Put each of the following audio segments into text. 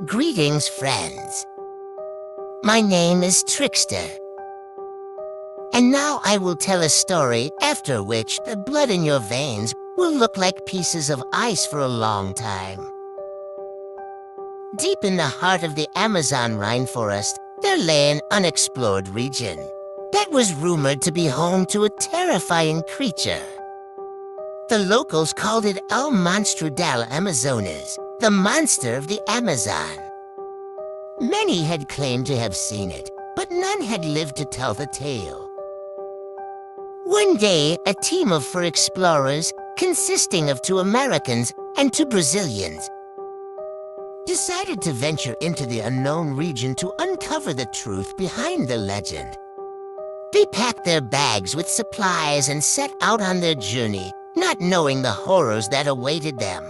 Greetings, friends. My name is Trickster. And now I will tell a story after which the blood in your veins will look like pieces of ice for a long time. Deep in the heart of the Amazon rainforest, there lay an unexplored region that was rumored to be home to a terrifying creature. The locals called it El Monstro del Amazonas, the monster of the Amazon. Many had claimed to have seen it, but none had lived to tell the tale. One day, a team of fur explorers, consisting of 2 Americans and 2 Brazilians, decided to venture into the unknown region to uncover the truth behind the legend. They packed their bags with supplies and set out on their journey, not knowing the horrors that awaited them.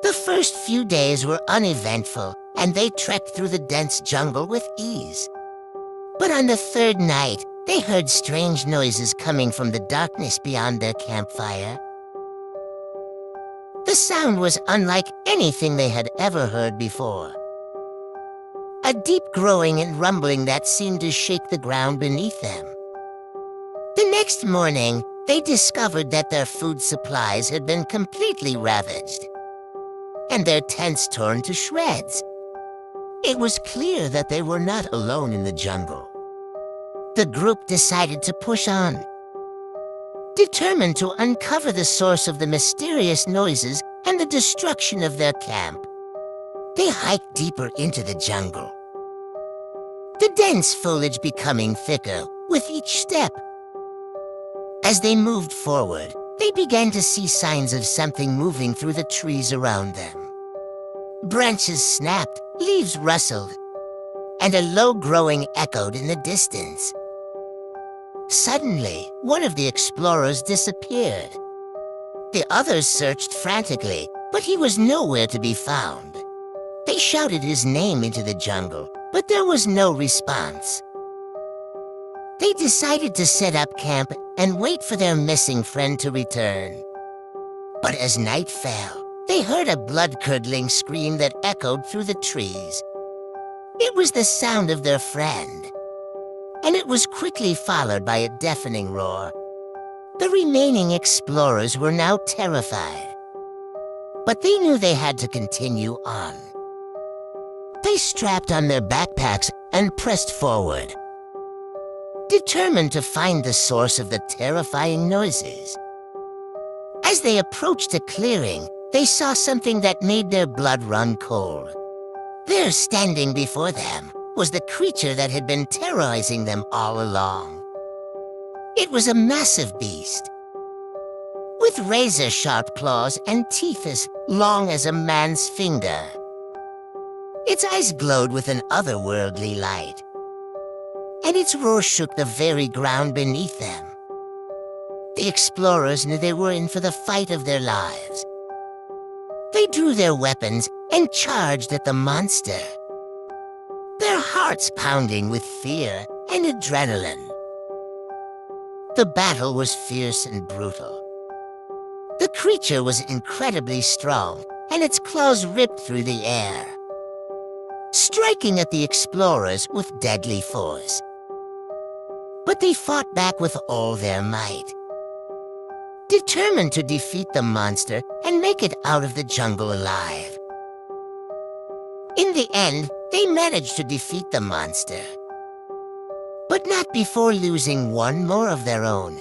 The first few days were uneventful, and they trekked through the dense jungle with ease. But on the 3rd night, they heard strange noises coming from the darkness beyond their campfire. The sound was unlike anything they had ever heard before. A deep growling and rumbling that seemed to shake the ground beneath them. The next morning, they discovered that their food supplies had been completely ravaged, and their tents torn to shreds. It was clear that they were not alone in the jungle. The group decided to push on, determined to uncover the source of the mysterious noises and the destruction of their camp. They hiked deeper into the jungle, the dense foliage becoming thicker with each step. As they moved forward, they began to see signs of something moving through the trees around them. Branches snapped, leaves rustled, and a low growling echoed in the distance. Suddenly, one of the explorers disappeared. The others searched frantically, but he was nowhere to be found. They shouted his name into the jungle, but there was no response. They decided to set up camp and wait for their missing friend to return. But as night fell, they heard a blood-curdling scream that echoed through the trees. It was the sound of their friend, and it was quickly followed by a deafening roar. The remaining explorers were now terrified, but they knew they had to continue on. They strapped on their backpacks and pressed forward, determined to find the source of the terrifying noises. As they approached a clearing, they saw something that made their blood run cold. There, standing before them, was the creature that had been terrorizing them all along. It was a massive beast, with razor-sharp claws and teeth as long as a man's finger. Its eyes glowed with an otherworldly light, and its roar shook the very ground beneath them. The explorers knew they were in for the fight of their lives. They drew their weapons and charged at the monster, their hearts pounding with fear and adrenaline. The battle was fierce and brutal. The creature was incredibly strong, and its claws ripped through the air, striking at the explorers with deadly force. But they fought back with all their might, determined to defeat the monster and make it out of the jungle alive. In the end, they managed to defeat the monster, but not before losing one more of their own.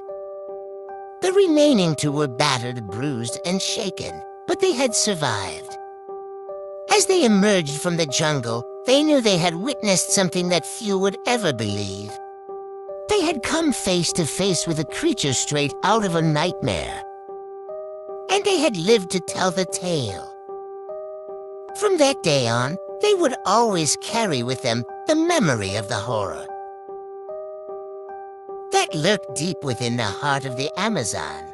The remaining 2 were battered, bruised, and shaken, but they had survived. As they emerged from the jungle, they knew they had witnessed something that few would ever believe. They had come face to face with a creature straight out of a nightmare, and they had lived to tell the tale. From that day on, they would always carry with them the memory of the horror that lurked deep within the heart of the Amazon.